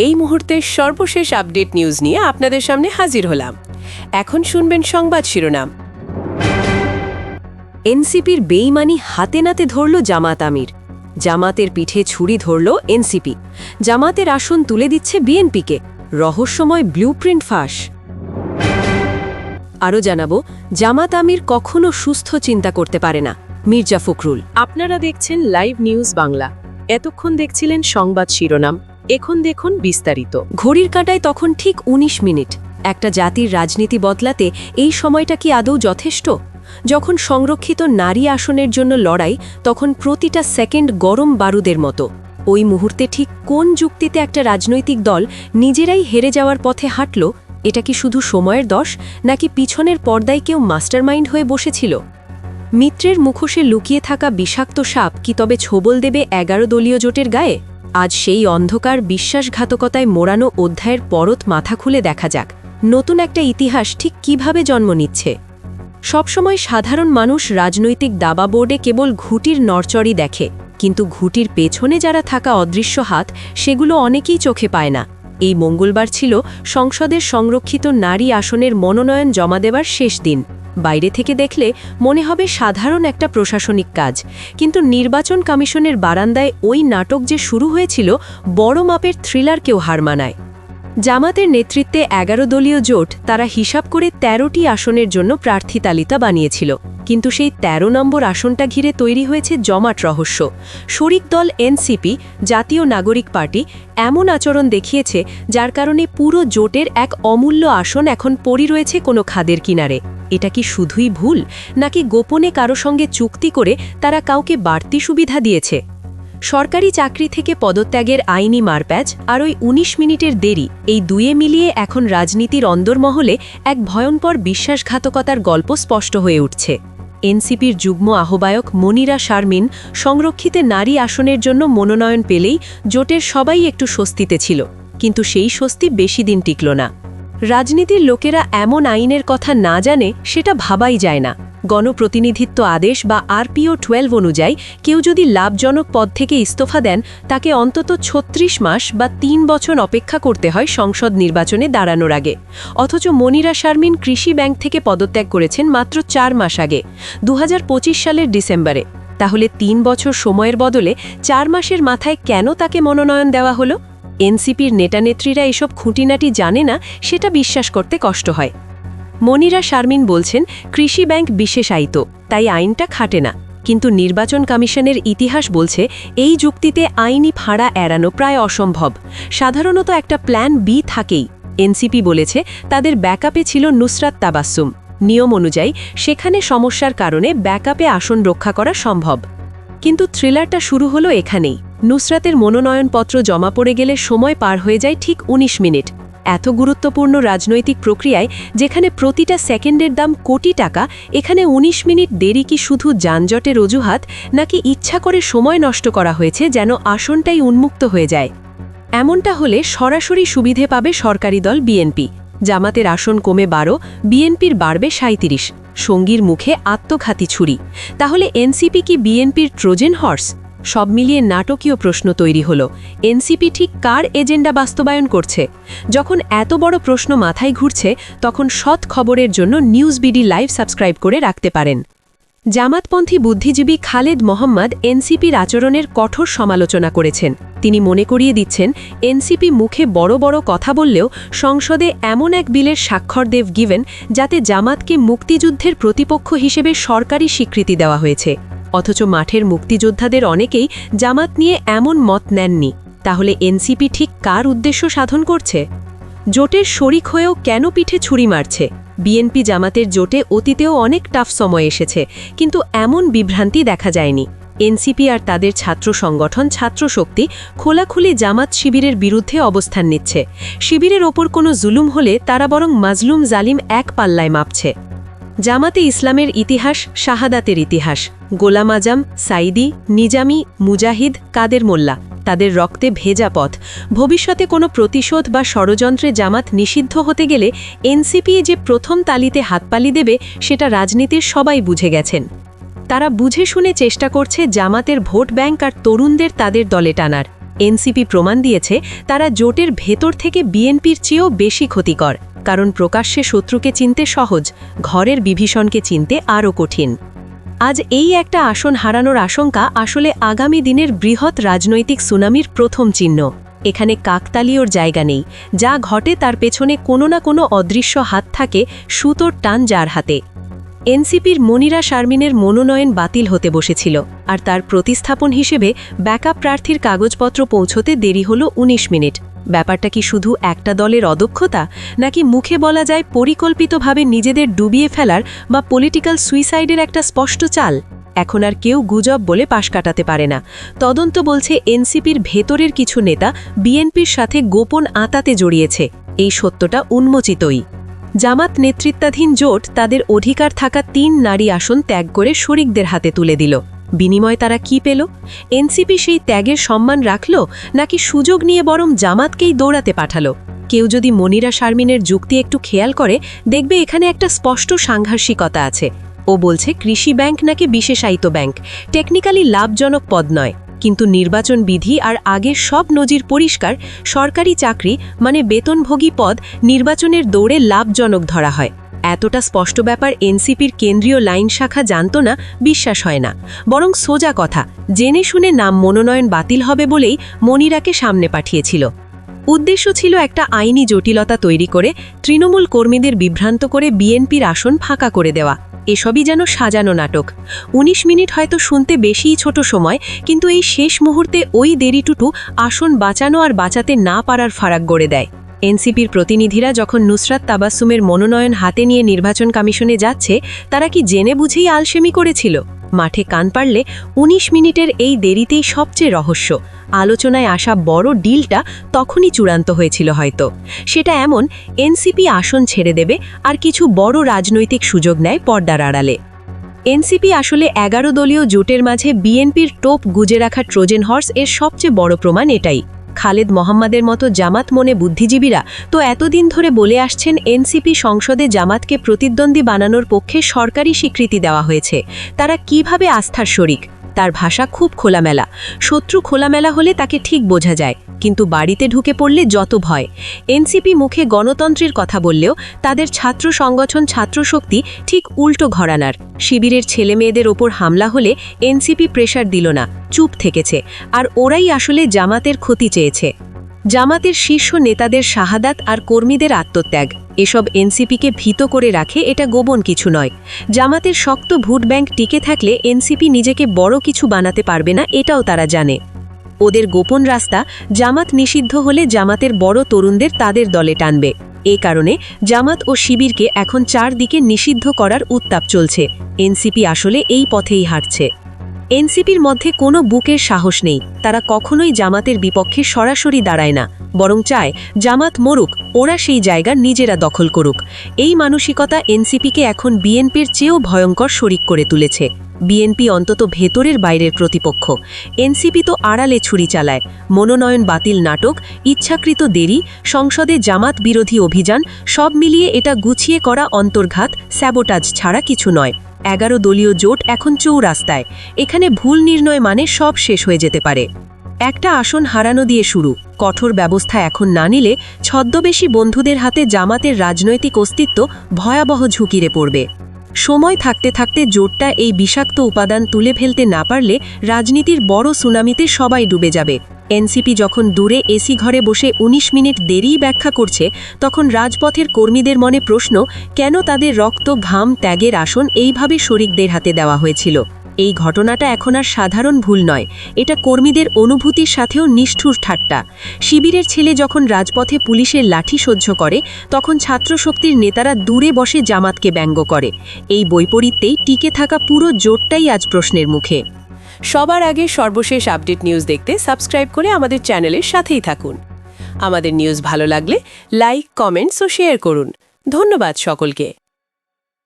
এই মুহূর্তের সর্বশেষ আপডেট নিউজ নিয়ে আপনাদের সামনে হাজির হলাম। এখন শুনবেন সংবাদ শিরোনাম। এনসিপির বেইমানি হাতে নাতে ধরল জামাত আমির। জামাতের পিঠে ছুরি ধরল এনসিপি। জামাতের আসন তুলে দিচ্ছে বিএনপিকে। রহস্যময় ব্লুপ্রিন্ট ফাঁস। আরও জানাবো, জামাত আমির কখনো সুস্থ চিন্তা করতে পারে না, মির্জা ফখরুল। আপনারা দেখছেন লাইভ নিউজ বাংলা। এতক্ষণ দেখছিলেন সংবাদ শিরোনাম, এখন দেখুন বিস্তারিত। ঘড়ির কাঁটায় তখন ঠিক ১৯ মিনিট। একটা জাতির রাজনীতি বদলাতে এই সময়টা কি আদৌ যথেষ্ট? যখন সংরক্ষিত নারী আসনের জন্য লড়াই, তখন প্রতিটা সেকেন্ড গরম বারুদের মতো। ওই মুহূর্তে ঠিক কোন যুক্তিতে একটা রাজনৈতিক দল নিজেরাই হেরে যাওয়ার পথে হাঁটল? এটা কি শুধু সময়ের দোষ, নাকি পিছনের পর্দায় কেউ মাস্টারমাইন্ড হয়ে বসেছিল? মিত্রের মুখোশে লুকিয়ে থাকা বিষাক্ত সাপ কি তবে ছোবল দেবে ১১ দলীয় জোটের গায়ে? আজ সেই অন্ধকার বিশ্বাসঘাতকতায় মোড়ানো অধ্যায়ের পরত মাথা খুলে দেখা যাক, নতুন একটা ইতিহাস ঠিক কিভাবে জন্ম নিচ্ছে। সবসময় সাধারণ মানুষ রাজনৈতিক দাবা বোর্ডে কেবল ঘুঁটির নড়চড়ই দেখে, কিন্তু ঘুঁটির পেছনে যারা থাকা অদৃশ্য হাত, সেগুলো অনেকেই চোখে পায় না। এই মঙ্গলবার ছিল সংসদের সংরক্ষিত নারী আসনের মনোনয়ন জমা দেওয়ার শেষ দিন। বাইরে থেকে দেখলে মনে হবে সাধারণ একটা প্রশাসনিক কাজ, কিন্তু নির্বাচন কমিশনের বারান্দায় ওই নাটক যে শুরু হয়েছিল, বড় মাপের থ্রিলারকেও হার মানায়। জামাতের নেতৃত্বে ১১ দলীয় জোট, তারা হিসাব করে ১৩টি আসনের জন্য প্রার্থী তালিকা বানিয়েছিল, কিন্তু সেই ১৩ নম্বর আসনটা ঘিরে তৈরি হয়েছে জমাট রহস্য। শরিক দল এনসিপি, জাতীয় নাগরিক পার্টি এমন আচরণ দেখিয়েছে যার কারণে পুরো জোটের এক অমূল্য আসন এখন পড়ে রয়েছে কোনো খাদের কিনারে। এটা কি শুধুই ভুল, নাকি গোপনে কারো সঙ্গে চুক্তি করে তারা কাউকে বাড়তি সুবিধা দিয়েছে? সরকারি চাকরি থেকে পদত্যাগের আইনি মারপ্যাচ আর ওই ১৯ মিনিটের দেরি, এই দুয়ে মিলিয়ে এখন রাজনীতির অন্দরমহলে এক ভয়ঙ্কর বিশ্বাসঘাতকতার গল্প স্পষ্ট হয়ে উঠছে। এনসিপির যুগ্ম আহ্বায়ক মনিরা শারমিন সংরক্ষিত নারী আসনের জন্য মনোনয়ন পেলেই জোটের সবাই একটু স্বস্তিতে ছিল, কিন্তু সেই স্বস্তি বেশি দিন টিকল না। রাজনীতির লোকেরা এমন আইনের কথা না জানে সেটা ভাবাই যায় না। গণপ্রতিনিধিত্ব আদেশ বা আরপিও 12 অনুযায়ী কেউ যদি লাভজনক পদ থেকে ইস্তফা দেন, তাকে অন্তত ৩৬ মাস বা ৩ বছর অপেক্ষা করতে হয় সংসদ নির্বাচনে দাঁড়ানোর আগে। অথচ মনিরা শারমিন কৃষি ব্যাংক থেকে পদত্যাগ করেছেন মাত্র ৪ মাস আগে, ২০২৫ সালের ডিসেম্বরে। তাহলে ৩ বছর সময়ের বদলে ৪ মাসের মাথায় কেন তাকে মনোনয়ন দেওয়া হলো? এনসিপির নেতানেত্রীরা এসব খুঁটিনাটি জানে না, সেটা বিশ্বাস করতে কষ্ট হয়। মনিরা শারমিন বলছেন, কৃষি ব্যাংক বিশেষায়িত, তাই আইনটা খাটে না। কিন্তু নির্বাচন কমিশনের ইতিহাস বলছে এই যুক্তিতে আইনি ফাঁড়া এড়ানো প্রায় অসম্ভব। সাধারণত একটা প্ল্যান বি থাকেই। এনসিপি বলেছে তাদের ব্যাকআপে ছিল নুসরাত তাবাসসুম। নিয়ম অনুযায়ী সেখানে সমস্যার কারণে ব্যাকআপে আসন রক্ষা করা সম্ভব। কিন্তু থ্রিলারটা শুরু হলো এখানেই। নুসরাতের মনোনয়নপত্র জমা পড়ে গেলে সময় পার হয়ে যায় ঠিক ১৯ মিনিট। এত গুরুত্বপূর্ণ রাজনৈতিক প্রক্রিয়ায়, যেখানে প্রতিটা সেকেন্ডের দাম কোটি টাকা, এখানে ১৯ মিনিট দেরি কি শুধু যানজটের অজুহাত, নাকি ইচ্ছা করে সময় নষ্ট করা হয়েছে যেন আসনটাই উন্মুক্ত হয়ে যায়? এমনটা হলে সরাসরি সুবিধে পাবে সরকারি দল বিএনপি। জামাতের আসন কমে ১২, বিএনপির বাড়বে ৩৭। সঙ্গীর মুখে আত্মঘাতী ছুরি। তাহলে এনসিপি কি বিএনপির ট্রোজেন হর্স? সব মিলিয়ে নাটকীয় প্রশ্ন তৈরি হলো, এনসিপি ঠিক কার এজেন্ডা বাস্তবায়ন করছে? যখন এত বড় প্রশ্ন মাথায় ঘুরছে, তখন সৎ খবরের জন্য নিউজ বিডি লাইভ সাবস্ক্রাইব করে রাখতে পারেন। জামাতপন্থী বুদ্ধিজীবী খালেদ মোহাম্মদ এনসিপির আচরণের কঠোর সমালোচনা করেছেন। তিনি মনে করিয়ে দিচ্ছেন, এনসিপি মুখে বড় বড় কথা বললেও সংসদে এমন এক বিলের স্বাক্ষর দেব গিভেন, যাতে জামাতকে মুক্তিযুদ্ধের প্রতিপক্ষ হিসেবে সরকারি স্বীকৃতি দেওয়া হয়েছে। অথচ মাঠের মুক্তিযোদ্ধাদের অনেকেই জামাত নিয়ে এমন মত নেননি। তাহলে এনসিপি ঠিক কার উদ্দেশ্য সাধন করছে? জোটের শরিক হয়েও কেন পিঠে ছুরি মারছে? বিএনপি জামাতের জোটে অতীতেও অনেক টাফ সময় এসেছে, কিন্তু এমন বিভ্রান্তি দেখা যায়নি। এনসিপি আর তাদের ছাত্র সংগঠন ছাত্রশক্তি খোলাখুলি জামাত শিবিরের বিরুদ্ধে অবস্থান নিচ্ছে। শিবিরের ওপর কোনো জুলুম হলে তারা বরং মাজলুম জালিম এক পাল্লায় মাপছে। জামাতে ইসলামের ইতিহাস শাহাদাতের ইতিহাস। গোলাম আজম, সাইদি, নিজামি, মুজাহিদ, কাদের মোল্লা, তাদের রক্তে ভেজা পথ। ভবিষ্যতে কোনো প্রতিশোধ বা ষড়যন্ত্রে জামাত নিষিদ্ধ হতে গেলে এনসিপি যে প্রথম তালিতে হাততালি দেবে, সেটা রাজনীতির সবাই বুঝে গেছেন। তারা বুঝে শুনে চেষ্টা করছে জামাতের ভোট ব্যাংক আর তরুণদের তাদের দলে টানার। এনসিপি প্রমাণ দিয়েছে তারা জোটের ভেতর থেকে বিএনপির চেয়েও বেশি ক্ষতিকর, কারণ প্রকাশ্যে শত্রুকে চিনতে সহজ, ঘরের বিভীষণকে চিনতে আরও কঠিন। আজ এই একটা আসন হারানোর আশঙ্কা আসলে আগামী দিনের বৃহৎ রাজনৈতিক সুনামির প্রথম চিহ্ন। এখানে কাকতালীয়র জায়গা নেই, যা ঘটে তার পেছনে কোনো না কোনো অদৃশ্য হাত থাকে, সুতোর টান যার হাতে। এনসিপির মনিরা শারমিনের মনোনয়ন বাতিল হতে বসেছিল, আর তার প্রতিস্থাপন হিসেবে ব্যাকআপ প্রার্থীর কাগজপত্র পৌঁছতে দেরি হলো ১৯ মিনিট। ব্যাপারটা কি শুধু একটা দলের অদক্ষতা, নাকি মুখে বলা যায় পরিকল্পিতভাবে নিজেদের ডুবিয়ে ফেলার বা পলিটিক্যাল সুইসাইডের একটা স্পষ্ট চাল? এখন আর কেউ গুজব বলে পাশ কাটাতে পারে না। তদন্ত বলছে এনসিপির ভেতরের কিছু নেতা বিএনপির সাথে গোপন আঁতাতে জড়িয়েছে। এই সত্যটা উন্মোচিতই। জামাত নেতৃত্বাধীন জোট তাদের অধিকার থাকা ৩ নারী আসন ত্যাগ করে শরিকদের হাতে তুলে দিল। বিনিময়ে তারা কি পেল? এনসিপি সেই ত্যাগের সম্মান রাখল, নাকি সুযোগ নিয়ে বরং জামাতকেই দৌড়াতে পাঠালো? কেউ যদি মনিরা শারমিনের যুক্তি একটু খেয়াল করে, দেখবে এখানে একটা স্পষ্ট সাংঘর্ষিকতা আছে। ও বলছে কৃষি ব্যাংক নাকি বিশেষায়িত ব্যাংক, টেকনিক্যালি লাভজনক পদ নয়, কিন্তু নির্বাচন বিধি আর আগের সব নজির পরিষ্কার। সরকারি চাকরি মানে বেতনভোগী পদ নির্বাচনের দৌড়ে লাভজনক ধরা হয়। এতটা স্পষ্ট ব্যাপার এনসিপির কেন্দ্রীয় লাইন শাখা জানত না, বিশ্বাস হয় না। বরং সোজা কথা, জেনে শুনে নাম মনোনয়ন বাতিল হবে বলেই মনিরাকে সামনে পাঠিয়েছিল। উদ্দেশ্য ছিল একটা আইনি জটিলতা তৈরি করে তৃণমূল কর্মীদের বিভ্রান্ত করে বিএনপির আসন ফাঁকা করে দেওয়া। এসবই যেন সাজানো নাটক। ১৯ মিনিট হয়তো শুনতে বেশিই ছোট সময়, কিন্তু এই শেষ মুহূর্তে ওই দেরিটুকু আসন বাঁচানো আর বাঁচাতে না পারার ফারাক গড়ে দেয়। এনসিপির প্রতিনিধিরা যখন নুসরাত তাবাসসুমের মনোনয়ন হাতে নিয়ে নির্বাচন কমিশনে যাচ্ছে, তারা কি জেনে বুঝেই আলসেমি করেছিল? মাঠে কান পারলে ১৯ মিনিটের এই দেরিতেই সবচেয়ে রহস্য। আলোচনায় আসা বড় ডিলটা তখনই চূড়ান্ত হয়েছিল হয়তো। সেটা এমন, এনসিপি আসন ছেড়ে দেবে আর কিছু বড় রাজনৈতিক সুযোগ নেয় পর্দার আড়ালে। এনসিপি আসলে ১১ দলীয় জোটের মাঝে বিএনপির টোপ গুজে রাখা ট্রোজেন হর্স, এর সবচেয়ে বড় প্রমাণ এটাই। খালেদ মোহাম্মদের মতো জামাত মনে বুদ্ধিজীবীরা তো এতদিন ধরে বলে আসছেন এনসিপি সংসদে জামাতকে প্রতিদ্বন্দ্বী বানানোর পক্ষে সরকারি স্বীকৃতি দেওয়া হয়েছে। তারা কিভাবে আস্থার শরিক? তার ভাষা খুব খোলামেলা। শত্রু খোলামেলা হলে তাকে ঠিক বোঝা যায়, কিন্তু বাড়িতে ঢুকে পড়লে যত ভয়। এনসিপি মুখে গণতন্ত্রের কথা বললেও তাদের ছাত্র সংগঠন ছাত্রশক্তি ঠিক উল্টো ঘরানার। শিবিরের ছেলেমেয়েদের ওপর হামলা হলে এনসিপি প্রেশার দিল না, চুপ থেকেছে। আর ওরাই আসলে জামাতের ক্ষতি চেয়েছে। জামাতের শীর্ষ নেতাদের শাহাদাত আর কর্মীদের আত্মত্যাগ, এসব এনসিপিকে ভীত করে রাখে, এটা গোপন কিছু নয়। জামাতের শক্ত ভোট ব্যাংক টিকে থাকলে এনসিপি নিজেকে বড় কিছু বানাতে পারবে না, এটাও তারা জানে। ওদের গোপন রাস্তা, জামাত নিষিদ্ধ হলে জামাতের বড় তরুণদের তাদের দলে টানবে। এ কারণে জামাত ও শিবিরকে এখন চারদিকে নিষিদ্ধ করার উত্তাপ চলছে। এনসিপি আসলে এই পথেই হাঁটছে। এনসিপির মধ্যে কোনো বুকের সাহস নেই। তারা কখনোই জামাতের বিপক্ষে সরাসরি দাঁড়ায় না, বরং চায় জামাত মরুক, ওরা সেই জায়গা নিজেরা দখল করুক। এই মানসিকতা এনসিপিকে এখন বিএনপির চেয়েও ভয়ঙ্কর শরিক করে তুলেছে। বিএনপি অন্তত ভেতরের বাইরের প্রতিপক্ষ, এনসিপি তো আড়ালে ছুরি চালায়। মনোনয়ন বাতিল নাটক, ইচ্ছাকৃত দেরি, সংসদে জামাত বিরোধী অভিযান, সব মিলিয়ে এটা গুছিয়ে করা অন্তর্ঘাত, স্যাবোটাজ ছাড়া কিছু নয়। ১১ দলীয় জোট এখন চৌরাস্তায়। এখানে ভুল নির্ণয় মানে সব শেষ হয়ে যেতে পারে। একটা আসন হারানো দিয়ে শুরু, কঠোর ব্যবস্থা এখন না নিলে ছদ্মবেশী বন্ধুদের হাতে জামাতের রাজনৈতিক অস্তিত্ব ভয়াবহ ঝুঁকিরে পড়বে। সময় থাকতে থাকতে জোটটা এই বিষাক্ত উপাদান তুলে ফেলতে না পারলে রাজনীতির বড় সুনামিতে সবাই ডুবে যাবে। এনসিপি যখন দূরে এসি ঘরে বসে ১৯ মিনিট দেরিই ব্যাখ্যা করছে, তখন রাজপথের কর্মীদের মনে প্রশ্ন, কেন তাদের রক্ত ঘাম ত্যাগের আসন এইভাবে শরিকদের হাতে দেওয়া হয়েছিল? এই ঘটনাটা এখন আর সাধারণ ভুল নয়, এটা কর্মীদের অনুভূতির সাথেও নিষ্ঠুর ঠাট্টা। শিবিরের ছেলে যখন রাজপথে পুলিশের লাঠি সহ্য করে, তখন ছাত্রশক্তির নেতারা দূরে বসে জামাতকে ব্যঙ্গ করে। এই বৈপরীত্যেই টিকে থাকা পুরো জোটটাই আজ প্রশ্নের মুখে। সবার আগে সর্বশেষ আপডেট নিউজ দেখতে সাবস্ক্রাইব করে আমাদের চ্যানেলের সাথেই থাকুন। আমাদের নিউজ ভালো লাগলে লাইক, কমেন্টস ও শেয়ার করুন। ধন্যবাদ সকলকে।